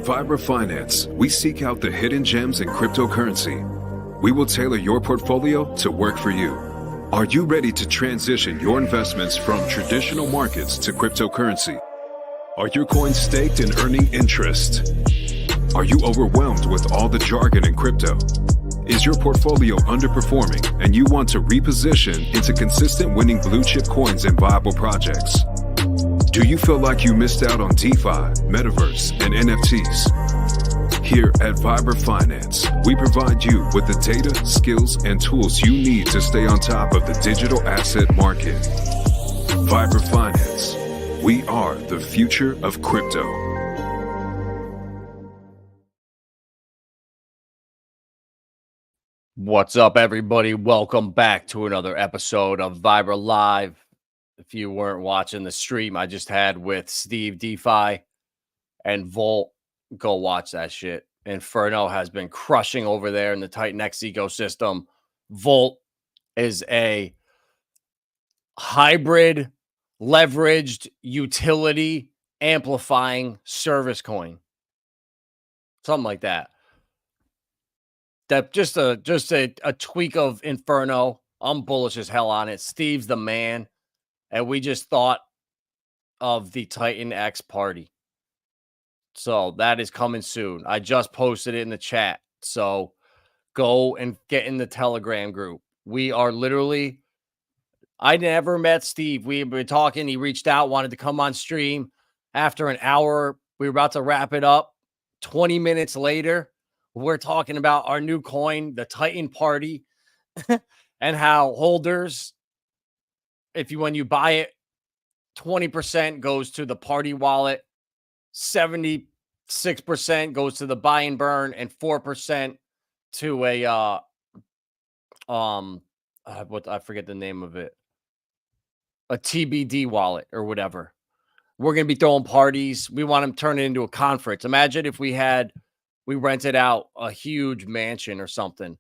Vibra Finance, we seek out the hidden gems in cryptocurrency. We will tailor your portfolio to work for you. Are you ready to transition your investments from traditional markets to cryptocurrency? Are your coins staked and earning interest? Are you overwhelmed with all the jargon in crypto? Is your portfolio underperforming and you want to reposition into consistent winning blue chip coins and viable projects? Do you feel like you missed out on DeFi, Metaverse, and NFTs? Here at Vibra Finance, we provide you with the data, skills, and tools you need to stay on top of the digital asset market. Vibra Finance. We are the future of crypto. What's up, everybody? Welcome back to another episode of Vibra Live. If you weren't watching the stream I just had with Steve DeFi and Volt, go watch that shit. Inferno has been crushing over there in the Titan X ecosystem. Volt is a hybrid leveraged utility amplifying service coin. Something like that. That just a tweak of Inferno. I'm bullish as hell on it. Steve's the man. And we just thought of the Titan X party. So that is coming soon. I just posted it in the chat. So go and get in the Telegram group. We are literally, I never met Steve. We had been talking. He reached out, wanted to come on stream. After an hour, we were about to wrap it up. 20 minutes later, we're talking about our new coin, the Titan Party, and how holders, when you buy it, 20% goes to the party wallet, 76% goes to the buy and burn, and 4% to a I forget the name of it, a TBD wallet or whatever. We're gonna be throwing parties. We want to turn it into a conference. Imagine if we rented out a huge mansion or something,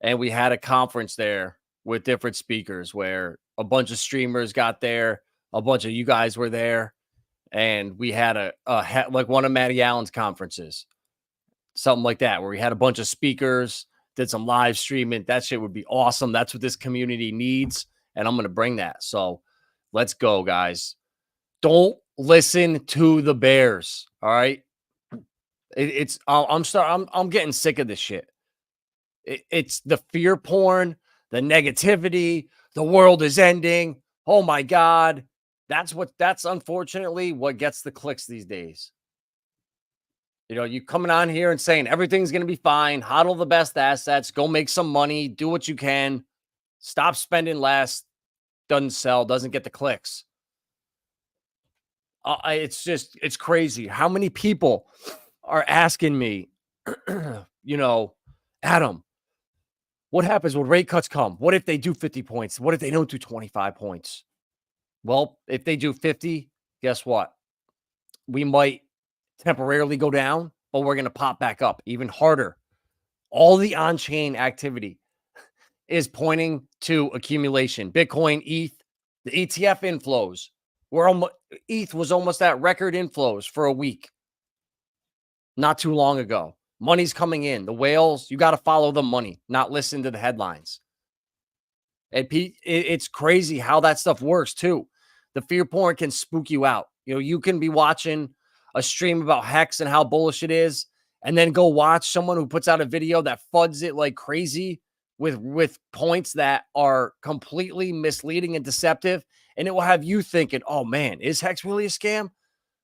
and we had a conference there with different speakers where a bunch of streamers got there, a bunch of you guys were there, and we had like one of Matty Allen's conferences, something like that, where we had a bunch of speakers, did some live streaming. That shit would be awesome. That's what this community needs, and I'm going to bring that. So let's go, guys. Don't listen to the bears, all right? I'm getting sick of this shit. It's the fear porn, the negativity, the world is ending. Oh my God. That's unfortunately what gets the clicks these days. You know, you coming on here and saying everything's going to be fine, hodl the best assets, go make some money, do what you can, stop spending less, doesn't sell, doesn't get the clicks. It's crazy. How many people are asking me, Adam, what happens when rate cuts come? What if they do 50 points? What if they don't do 25 points? Well, if they do 50, guess what? We might temporarily go down, but we're going to pop back up even harder. All the on-chain activity is pointing to accumulation. Bitcoin, ETH, the ETF inflows. ETH was almost at record inflows for a week not too long ago. Money's coming in. The whales, you got to follow the money, not listen to the headlines. And it's crazy how that stuff works too. The fear porn can spook you out. You can be watching a stream about Hex and how bullish it is, and then go watch someone who puts out a video that fuds it like crazy with points that are completely misleading and deceptive. And it will have you thinking, oh man, is Hex really a scam?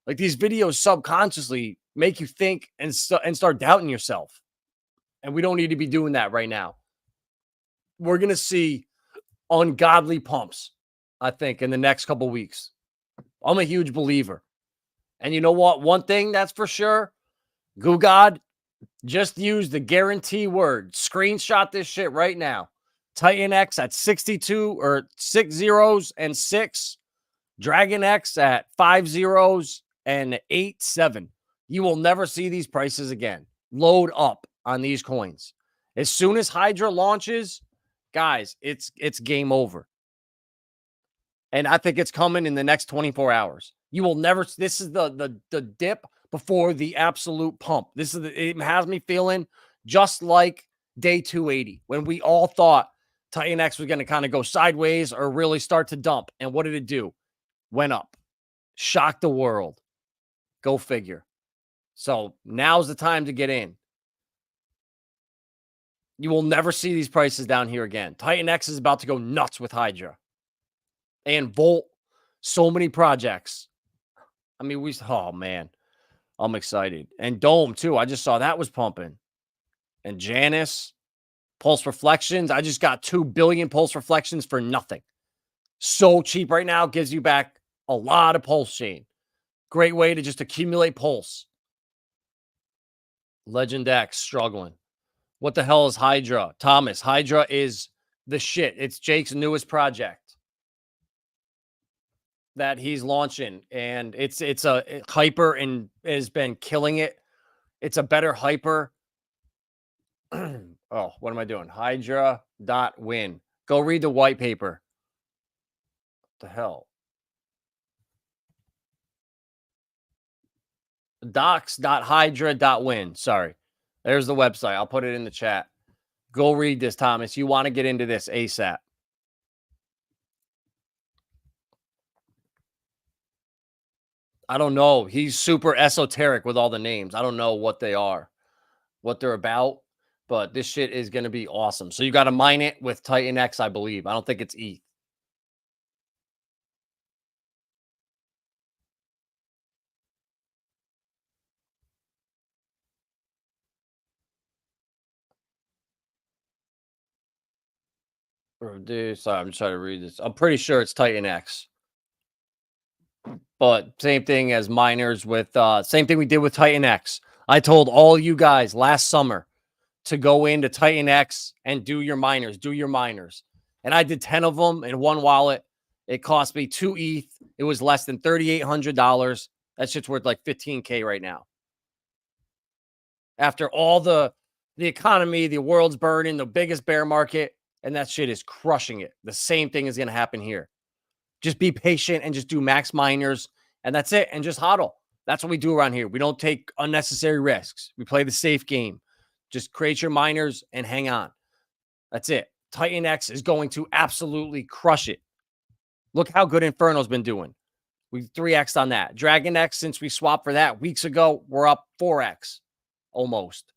Like, these videos subconsciously make you think and start doubting yourself. And we don't need to be doing that right now. We're going to see ungodly pumps, I think, in the next couple weeks. I'm a huge believer. And you know what? One thing that's for sure, God, just use the guarantee word. Screenshot this shit right now. Titan X at 62 or 6 zeros and 6. Dragon X at 5 zeros and 8.7. You will never see these prices again. Load up on these coins. As soon as Hydra launches, guys, it's game over. And I think it's coming in the next 24 hours. You will never, this is the dip before the absolute pump. It has me feeling just like day 280 when we all thought Titan X was going to kind of go sideways or really start to dump. And what did it do? Went up, shocked the world. Go figure. So now's the time to get in. You will never see these prices down here again. Titan X is about to go nuts with Hydra and Volt. So many projects. I mean, oh man, I'm excited. And Dome too. I just saw that was pumping. And Janus, Pulse Reflections. I just got 2 billion Pulse Reflections for nothing. So cheap right now. Gives you back a lot of Pulse chain. Great way to just accumulate Pulse. Legend X struggling. What the hell is Hydra? Thomas, Hydra is the shit. It's Jake's newest project that he's launching. And it's a hyper and has been killing it. It's a better hyper. Oh, what am I doing? Hydra.win. Go read the white paper. What the hell? Docs.hydra.win. Sorry. There's the website. I'll put it in the chat. Go read this, Thomas. You want to get into this ASAP. I don't know. He's super esoteric with all the names. I don't know what they are, what they're about, but this shit is going to be awesome. So you got to mine it with Titan X, I believe. I don't think it's ETH. Sorry, I'm trying to read this. I'm pretty sure it's Titan X. But same thing as miners with same thing we did with Titan X. I told all you guys last summer to go into Titan X and do your miners, And I did 10 of them in one wallet. It cost me 2 ETH. It was less than $3,800. That shit's worth like 15K right now. After all the economy, the world's burning, the biggest bear market, and that shit is crushing it. The same thing is going to happen here. Just be patient and just do max miners, and that's it. And just hodl. That's what we do around here. We don't take unnecessary risks. We play the safe game. Just create your miners and hang on. That's it. Titan X is going to absolutely crush it. Look how good Inferno's been doing. We 3X'd on that. Dragon X, since we swapped for that weeks ago, we're up 4X almost.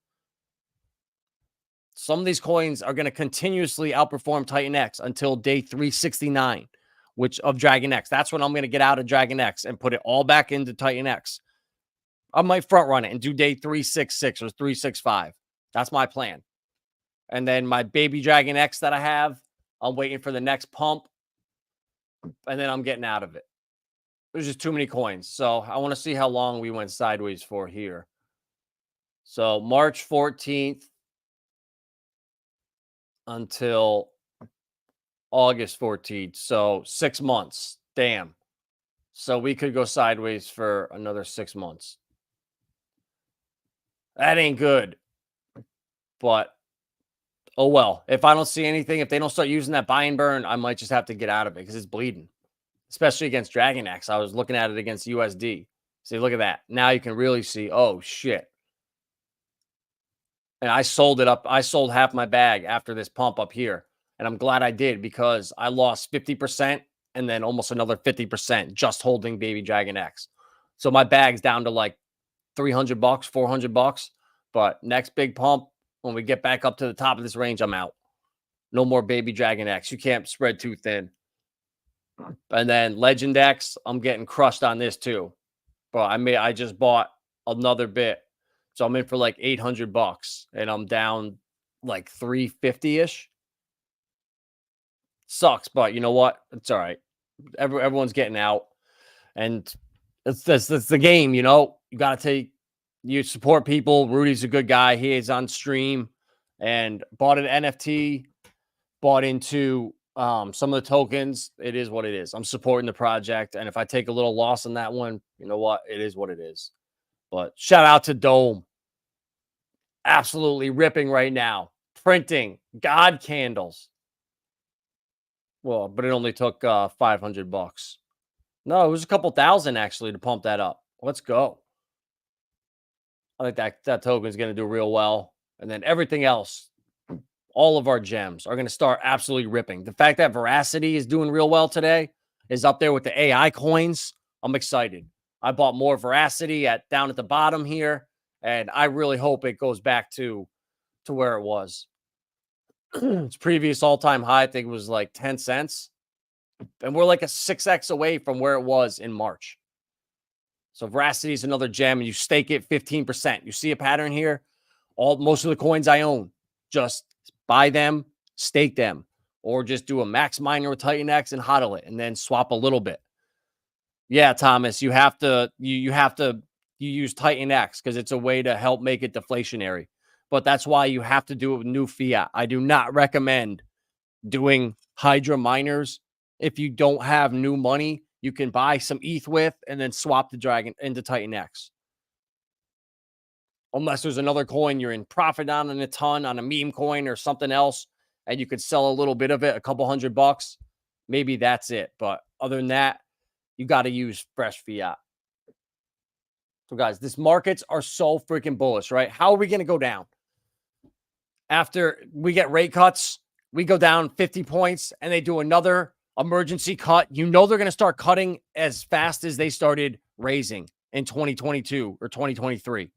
Some of these coins are going to continuously outperform Titan X until day 369. Which of Dragon X. That's when I'm going to get out of Dragon X and put it all back into Titan X. I might front run it and do day 366 or 365. That's my plan. And then my baby Dragon X that I have, I'm waiting for the next pump. And then I'm getting out of it. There's just too many coins. So I want to see how long we went sideways for here. So March 14th until August 14th. So 6 months. Damn. So we could go sideways for another 6 months. That ain't good. But, oh well. If I don't see anything, if they don't start using that buy and burn, I might just have to get out of it because it's bleeding. Especially against Dragon X. I was looking at it against USD. See, look at that. Now you can really see, oh, shit. And I sold it up. I sold half my bag after this pump up here. And I'm glad I did because I lost 50% and then almost another 50% just holding baby Dragon X. So my bag's down to like $300, $400. But next big pump, when we get back up to the top of this range, I'm out. No more baby Dragon X. You can't spread too thin. And then Legend X, I'm getting crushed on this too. But I just bought another bit. So I'm in for like $800 and I'm down like 350-ish. Sucks, but you know what? It's all right. Everyone's getting out, and that's the game. You know, you support people. Rudy's a good guy. He is on stream, and bought an NFT, bought into some of the tokens. It is what it is. I'm supporting the project, and if I take a little loss on that one, you know what? It is what it is. But shout out to Dome, absolutely ripping right now, printing God candles. Well, but it only took $500. No, it was a couple thousand actually to pump that up. Let's go. I think that token is going to do real well. And then everything else, all of our gems are going to start absolutely ripping. The fact that Veracity is doing real well today is up there with the AI coins. I'm excited. I bought more Veracity down at the bottom here, and I really hope it goes back to where it was. Its previous all-time high, I think, was like 10 cents. And we're like a 6x away from where it was in March. So Veracity is another gem, and you stake it 15%. You see a pattern here? Most of the coins I own, just buy them, stake them, or just do a max miner with Titan X and hodl it, and then swap a little bit. Yeah, Thomas, you have to use Titan X because it's a way to help make it deflationary. But that's why you have to do it with new fiat. I do not recommend doing Hydra miners if you don't have new money. You can buy some ETH with and then swap the Dragon into Titan X. Unless there's another coin you're in profit on a ton on a meme coin or something else, and you could sell a little bit of it, a couple $100, maybe that's it. But other than that, you got to use fresh fiat. So guys, these markets are so freaking bullish, right? How are we going to go down? After we get rate cuts, we go down 50 points and they do another emergency cut. You know they're going to start cutting as fast as they started raising in 2022 or 2023.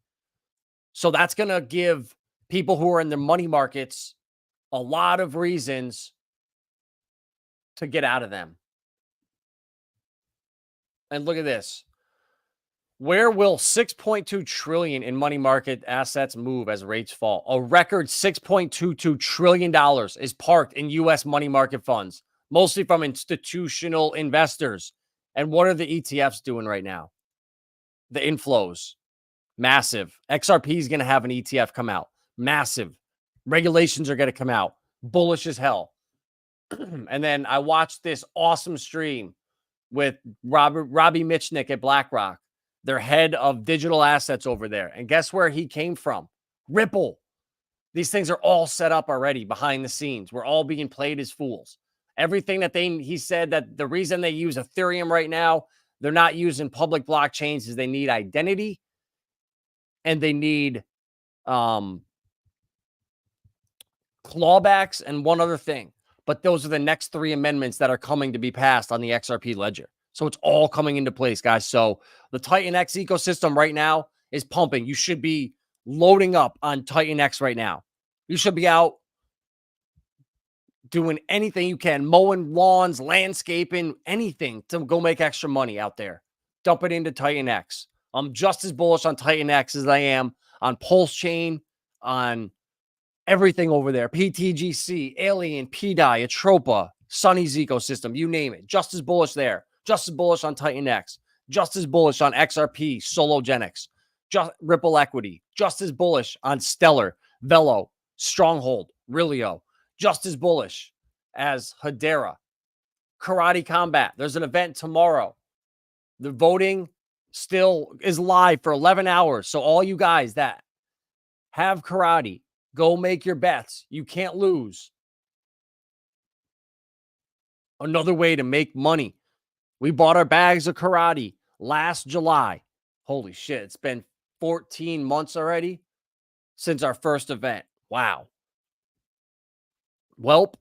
So that's going to give people who are in the money markets a lot of reasons to get out of them. And look at this. Where will 6.2 trillion in money market assets move as rates fall? A record $6.22 trillion is parked in US money market funds, mostly from institutional investors. And what are the ETFs doing right now? The inflows, massive. XRP is going to have an ETF come out, massive. Regulations are going to come out, bullish as hell. And then I watched this awesome stream with Robbie Mitchnick at BlackRock, their head of digital assets over there. And guess where he came from? Ripple. These things are all set up already behind the scenes. We're all being played as fools. Everything that he said that the reason they use Ethereum right now, they're not using public blockchains is they need identity and they need clawbacks and one other thing. But those are the next 3 amendments that are coming to be passed on the XRP ledger. So it's all coming into place, guys. So the Titan X ecosystem right now is pumping. You should be loading up on Titan X right now. You should be out doing anything you can, mowing lawns, landscaping, anything to go make extra money out there. Dump it into Titan X. I'm just as bullish on Titan X as I am on Pulse Chain, on everything over there. PTGC, Alien, PDI, Atropa, Sunny's ecosystem, you name it. Just as bullish there. Just as bullish on Titan X. Just as bullish on XRP, Sologenics, just Ripple Equity. Just as bullish on Stellar, Velo, Stronghold, Rilio. Just as bullish as Hedera. Karate Combat. There's an event tomorrow. The voting still is live for 11 hours. So all you guys that have karate, go make your bets. You can't lose. Another way to make money. We bought our bags of karate last July. Holy shit. It's been 14 months already since our first event. Wow. Welp.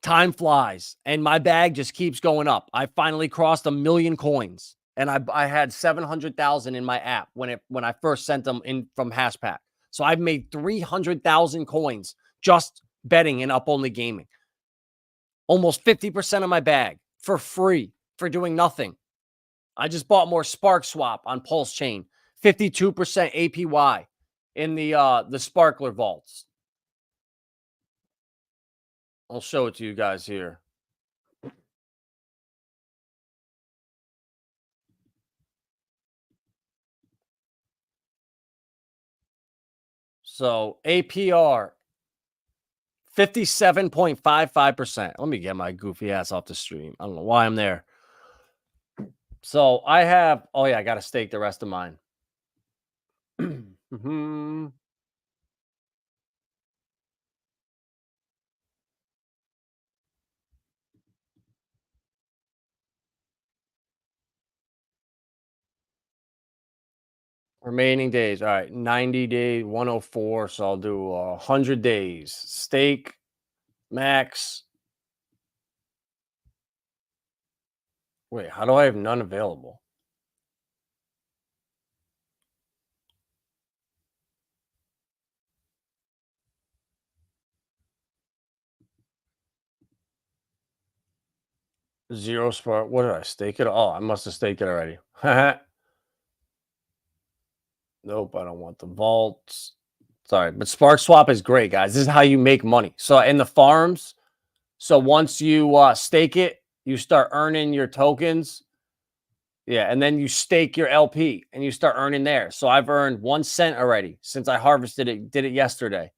Time flies and my bag just keeps going up. I finally crossed 1 million coins and I had 700,000 in my app when I first sent them in from Hashpack. So I've made 300,000 coins just betting in up only gaming. Almost 50% of my bag for free for doing nothing. I just bought more Spark Swap on Pulse Chain, 52% APY in the Sparkler vaults. I'll show it to you guys here. So APR 57.55%. Let me get my goofy ass off the stream. I don't know why I'm there. So I have, oh yeah, I got to stake the rest of mine. Remaining days. All right. 90 days, 104. So I'll do 100 days. Stake, max. Wait, how do I have none available? Zero spark. What did I stake it? Oh, I must have staked it already. Nope, I don't want the vaults. Sorry, but Spark Swap is great, guys. This is how you make money. So in the farms, so once you stake it, you start earning your tokens. Yeah, and then you stake your LP and you start earning there. So I've earned 1 cent already since I harvested it, did it yesterday.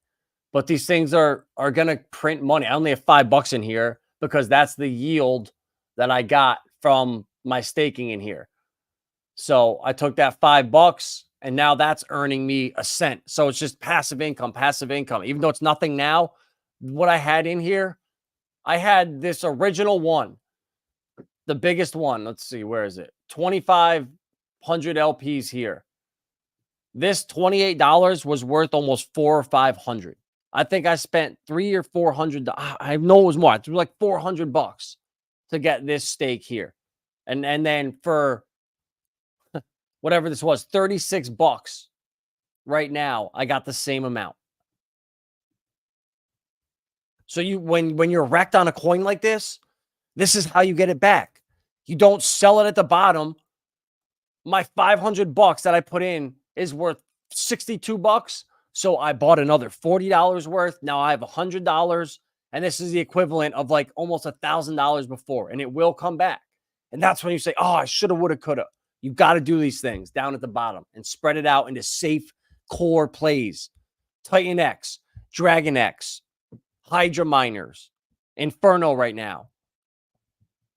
But these things are gonna print money. I only have $5 in here because that's the yield that I got from my staking in here. So I took that $5 and now that's earning me a cent. So it's just passive income, passive income. Even though it's nothing now, what I had in here, I had this original one, the biggest one. Let's see, where is it? 2,500 LPs here. This $28 was worth almost 400 or 500. I think I spent 300 or 400. I know it was more. It was like $400 to get this stake here. And then for whatever this was, $36 right now, I got the same amount. So when you're wrecked on a coin like this is how you get it back. You don't sell it at the bottom. My $500 that I put in is worth $62. So I bought another $40 worth. Now I have $100. And this is the equivalent of like almost $1,000 before. And it will come back. And that's when you say, oh, I shoulda, woulda, coulda. You got to do these things down at the bottom and spread it out into safe core plays. Titan X, Dragon X, Hydra Miners, Inferno right now.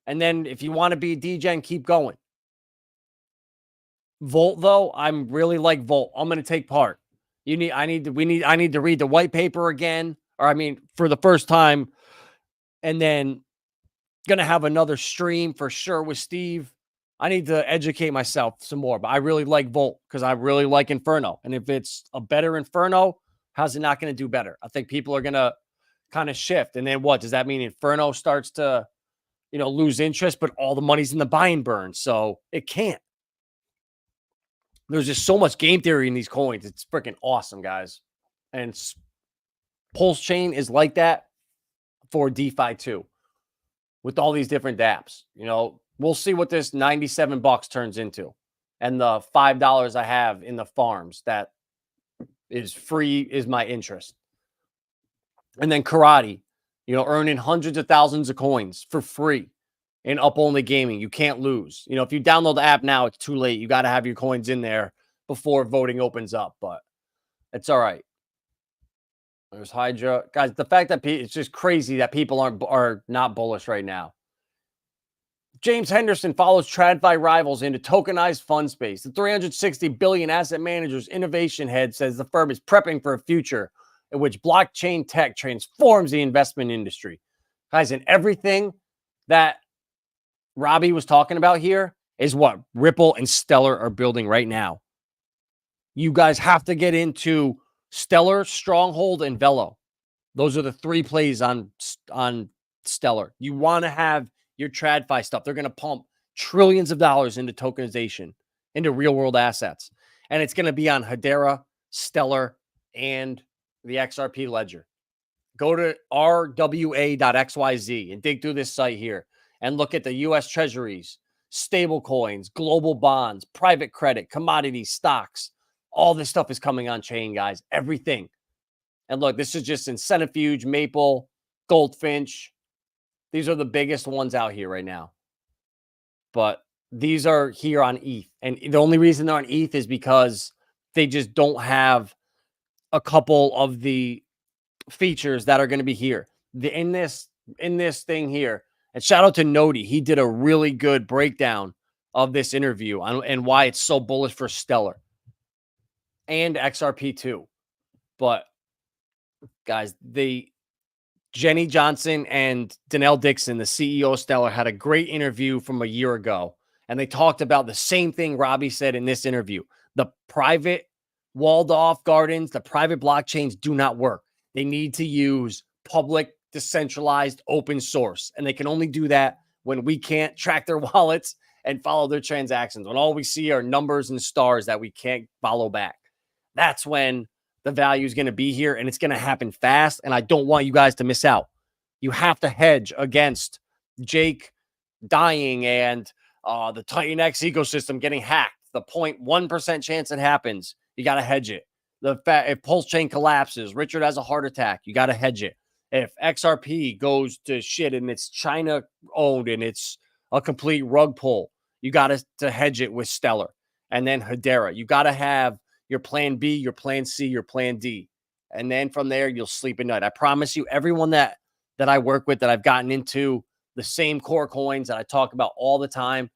And then if you want to be a DGen, keep going. Volt, though, I'm really like Volt. I'm going to take part. I need to read the white paper again, or I mean, for the first time, and then gonna have another stream for sure with Steve. I need to educate myself some more, but I really like Volt because I really like Inferno. And if it's a better Inferno, how's it not going to do better? I think people are gonna kind of shift. And then what does that mean? Inferno starts to, lose interest, but all the money's in the buy and burn, so it can't. There's just so much game theory in these coins. It's freaking awesome, guys. And Pulse Chain is like that for DeFi too, with all these different dApps. We'll see what this $97 turns into. And the $5 I have in the farms that is free is my interest. And then Karate, earning hundreds of thousands of coins for free in Up Only Gaming. You can't lose. If you download the app now, it's too late. You got to have your coins in there before voting opens up, but it's all right. There's Hydra. Guys, the fact that it's just crazy that people are not bullish right now. James Henderson follows TradFi rivals into tokenized fund space. The 360 billion asset managers innovation head says the firm is prepping for a future in which blockchain tech transforms the investment industry. Guys, and everything that Robbie was talking about here is what Ripple and Stellar are building right now. You guys have to get into Stellar, Stronghold, and Velo. Those are the three plays on Stellar. You want to have your TradFi stuff. They're going to pump trillions of dollars into tokenization, into real world assets. And it's going to be on Hedera, Stellar, and the XRP ledger. Go to rwa.xyz and dig through this site here and look at the US treasuries, stable coins, global bonds, private credit, commodities, stocks. All this stuff is coming on chain, guys. Everything. And look, this is just in Centrifuge, Maple, Goldfinch. These are the biggest ones out here right now. But these are here on ETH. And the only reason they're on ETH is because they just don't have a couple of the features that are going to be here. In this thing here. And shout out to Nodi. He did a really good breakdown of this interview and why it's so bullish for Stellar and XRP too. But guys, Jenny Johnson and Danelle Dixon, the CEO of Stellar, had a great interview from a year ago. And they talked about the same thing Robbie said in this interview. The private walled off gardens, the private blockchains do not work. They need to use public, decentralized, open source. And they can only do that when we can't track their wallets and follow their transactions. When all we see are numbers and stars that we can't follow back. That's when the value is going to be here, and it's going to happen fast. And I don't want you guys to miss out. You have to hedge against Jake dying and the Titan X ecosystem getting hacked. The 0.1% chance it happens, you got to hedge it. If Pulse Chain collapses, Richard has a heart attack, you got to hedge it. If XRP goes to shit and it's China owned and it's a complete rug pull, you got to hedge it with Stellar. And then Hedera, you got to have your plan B, your plan C, your plan D. And then from there, you'll sleep at night. I promise you, everyone that I work with, that I've gotten into the same core coins that I talk about all the time,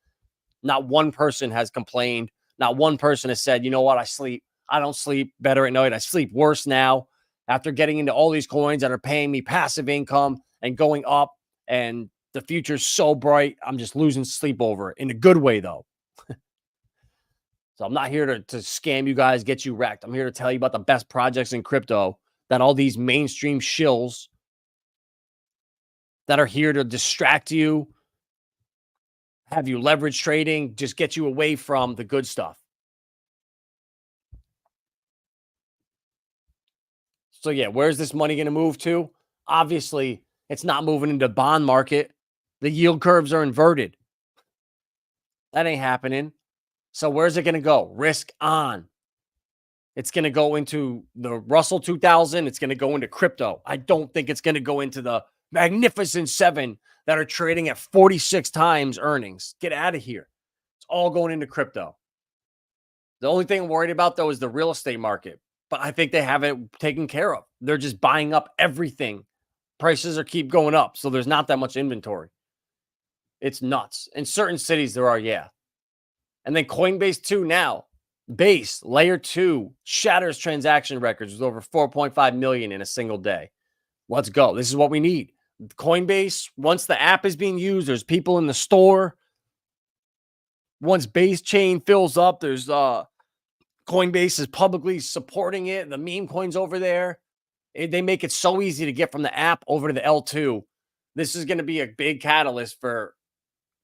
not one person has complained. Not one person has said, you know what, I don't sleep better at night. I sleep worse now after getting into all these coins that are paying me passive income and going up. And the future's so bright. I'm just losing sleep over it in a good way, though. So I'm not here to scam you guys, get you wrecked. I'm here to tell you about the best projects in crypto that all these mainstream shills that are here to distract you, have you leverage trading, just get you away from the good stuff. So yeah, where's this money going to move to? Obviously, it's not moving into the bond market. The yield curves are inverted. That ain't happening. So where's it going to go? Risk on. It's going to go into the Russell 2000. It's going to go into crypto. I don't think it's going to go into the Magnificent Seven that are trading at 46 times earnings. Get out of here. It's all going into crypto. The only thing I'm worried about, though, is the real estate market. But I think they have it taken care of. They're just buying up everything. Prices are keep going up. So there's not that much inventory. It's nuts. In certain cities, there are, yeah. And then Coinbase 2 now. Base, layer 2, shatters transaction records with over 4.5 million in a single day. Let's go. This is what we need. Coinbase, once the app is being used, there's people in the store. Once Base chain fills up, there's Coinbase is publicly supporting it. The meme coins over there. They make it so easy to get from the app over to the L2. This is going to be a big catalyst for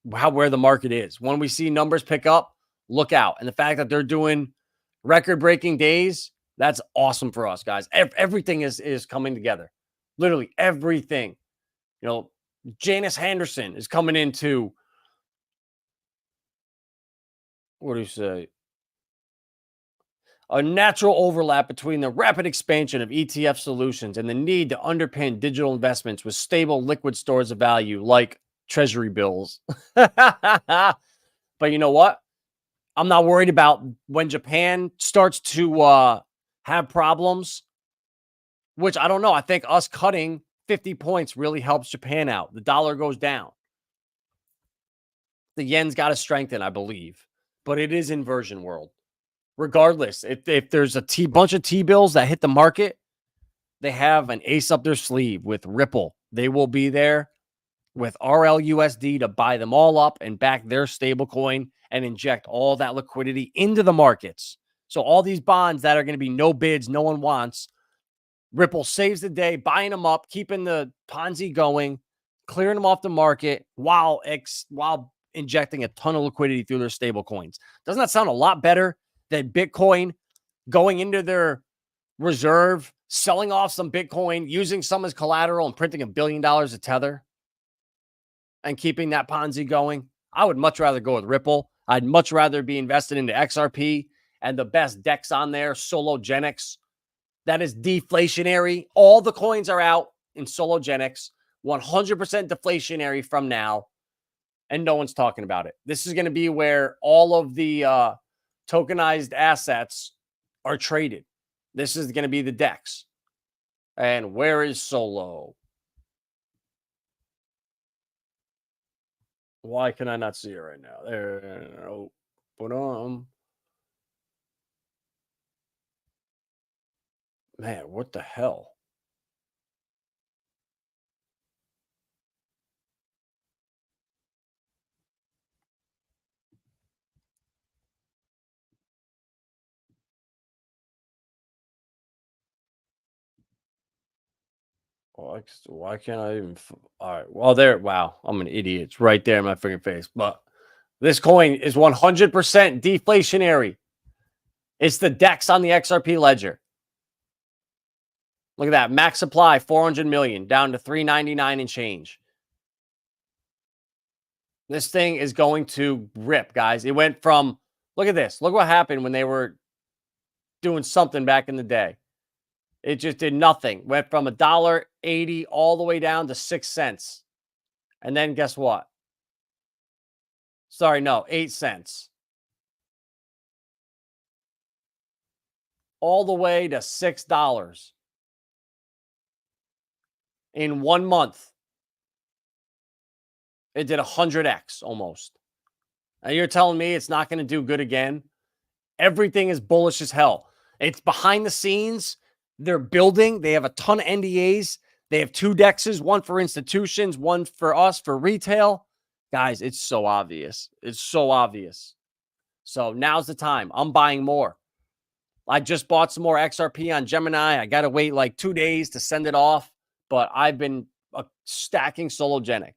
where the market is. When we see numbers pick up, look out. And the fact that they're doing record-breaking days, that's awesome for us, guys. Everything is coming together. Literally everything. You know, Janice Henderson is coming into, what do you say? A natural overlap between the rapid expansion of ETF solutions and the need to underpin digital investments with stable liquid stores of value like treasury bills. But you know what? I'm not worried about when Japan starts to have problems, which I don't know. I think us cutting 50 points really helps Japan out. The dollar goes down. The yen's got to strengthen, I believe. But it is inversion world. Regardless, if there's a bunch of T-bills that hit the market, they have an ace up their sleeve with Ripple. They will be there with RLUSD to buy them all up and back their stablecoin and inject all that liquidity into the markets. So all these bonds that are going to be no bids, no one wants, Ripple saves the day, buying them up, keeping the Ponzi going, clearing them off the market while injecting a ton of liquidity through their stablecoins. Doesn't that sound a lot better than Bitcoin going into their reserve, selling off some Bitcoin, using some as collateral and printing $1 billion of Tether and keeping that Ponzi going? I would much rather go with Ripple. I'd much rather be invested into XRP and the best DEX on there, Sologenics. That is deflationary. All the coins are out in Sologenics, 100% deflationary from now, and no one's talking about it. This is going to be where all of the tokenized assets are traded. This is going to be the DEX. And where is Solo? Why can I not see it right now? There. Oh, but man, what the hell? Why can't I even? All right. Well, there. Wow. I'm an idiot. It's right there in my freaking face. But this coin is 100% deflationary. It's the DEX on the XRP ledger. Look at that. Max supply, 400 million, down to 399 and change. This thing is going to rip, guys. It went from, look at this. Look what happened when they were doing something back in the day. It just did nothing. Went from $1.80 all the way down to 6 cents. And then guess what? Sorry, no, 8 cents. All the way to $6 in 1 month. It did 100x almost. Now you're telling me it's not going to do good again? Everything is bullish as hell. It's behind the scenes. They're building. They have a ton of NDAs. They have 2 DEXs, one for institutions, one for us, for retail. Guys, it's so obvious. It's so obvious. So now's the time. I'm buying more. I just bought some more XRP on Gemini. I got to wait like 2 days to send it off. But I've been stacking Sologenic.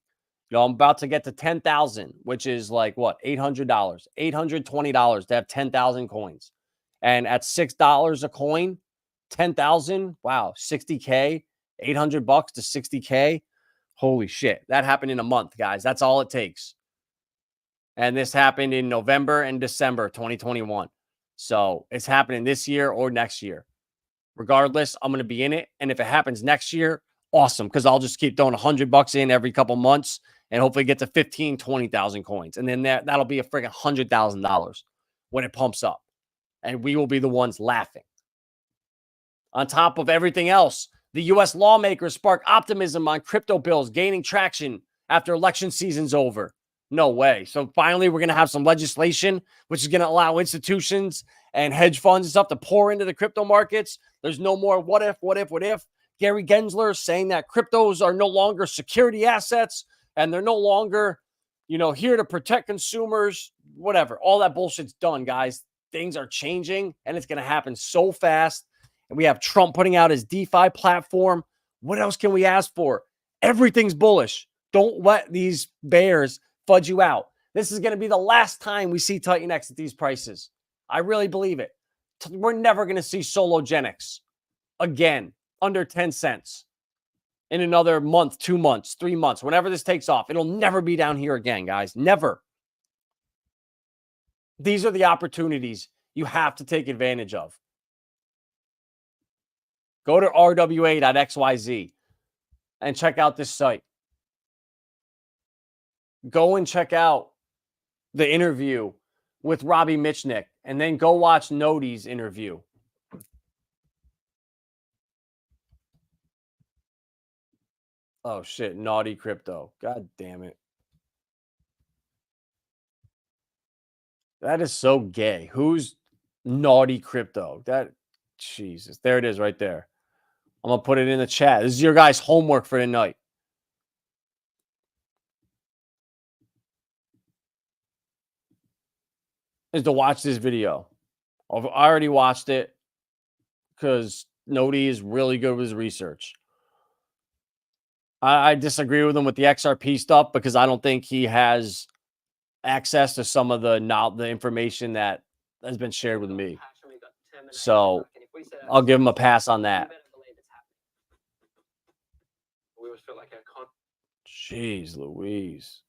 You know, I'm about to get to 10,000, which is like what? $800, $820 to have 10,000 coins. And at $6 a coin, 10,000, wow, 60K, $800 to 60K. Holy shit. That happened in a month, guys. That's all it takes. And this happened in November and December 2021. So it's happening this year or next year. Regardless, I'm going to be in it. And if it happens next year, awesome. Because I'll just keep throwing $100 in every couple months and hopefully get to 15, 20,000 coins. And then that'll be a freaking $100,000 when it pumps up. And we will be the ones laughing. On top of everything else, the U.S. lawmakers spark optimism on crypto bills gaining traction after election season's over. No way. So finally, we're going to have some legislation, which is going to allow institutions and hedge funds and stuff to pour into the crypto markets. There's no more what if. Gary Gensler is saying that cryptos are no longer security assets and they're no longer, here to protect consumers, whatever. All that bullshit's done, guys. Things are changing and it's going to happen so fast. And we have Trump putting out his DeFi platform. What else can we ask for? Everything's bullish. Don't let these bears fudge you out. This is going to be the last time we see Titan X at these prices. I really believe it. We're never going to see Sologenics again under 10 cents in another month, 2 months, 3 months. Whenever this takes off, it'll never be down here again, guys. Never. These are the opportunities you have to take advantage of. Go to rwa.xyz and check out this site. Go and check out the interview with Robbie Mitchnick, and then go watch Nodi's interview. Oh, shit. Naughty crypto. God damn it. That is so gay. Who's naughty crypto? Jesus. There it is right there. I'm going to put it in the chat. This is your guys' homework for tonight. Is to watch this video. I already watched it because Nodi is really good with his research. I disagree with him with the XRP stuff because I don't think he has access to some of the information that has been shared with me. So I'll give him a pass on that. Jeez Louise.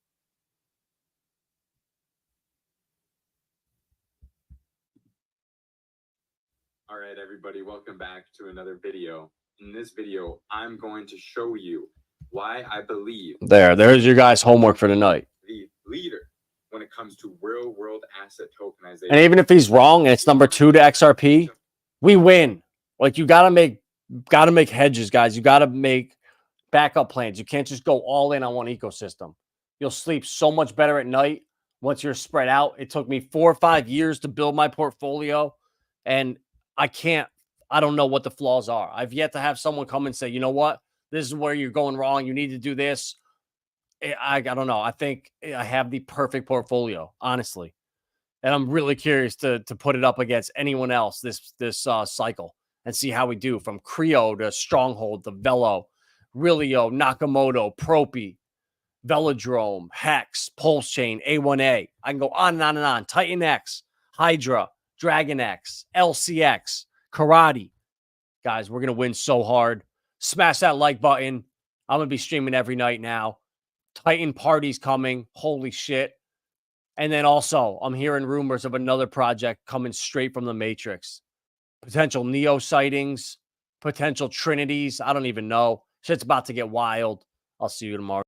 All right, everybody, welcome back to another video. In this video, I'm going to show you why I believe there's your guys' homework for tonight. The leader when it comes to real-world asset tokenization. And even if he's wrong and it's number 2 to XRP, we win. Like, you gotta make hedges, guys. You gotta make backup plans. You can't just go all in on one ecosystem. You'll sleep so much better at night once you're spread out. It took me 4 or 5 years to build my portfolio, and I don't know what the flaws are. I've yet to have someone come and say, you know what? This is where you're going wrong. You need to do this. I don't know. I think I have the perfect portfolio, honestly. And I'm really curious to put it up against anyone else this cycle and see how we do, from Creo to Stronghold to Velo, Realio, Nakamoto, Propy, Velodrome, Hex, Pulse Chain, A1A. I can go on and on and on. Titan X, Hydra, Dragon X, LCX, Karate. Guys, we're going to win so hard. Smash that like button. I'm going to be streaming every night now. Titan party's coming. Holy shit. And then also, I'm hearing rumors of another project coming straight from the Matrix. Potential Neo sightings, potential Trinities. I don't even know. Shit's about to get wild. I'll see you tomorrow.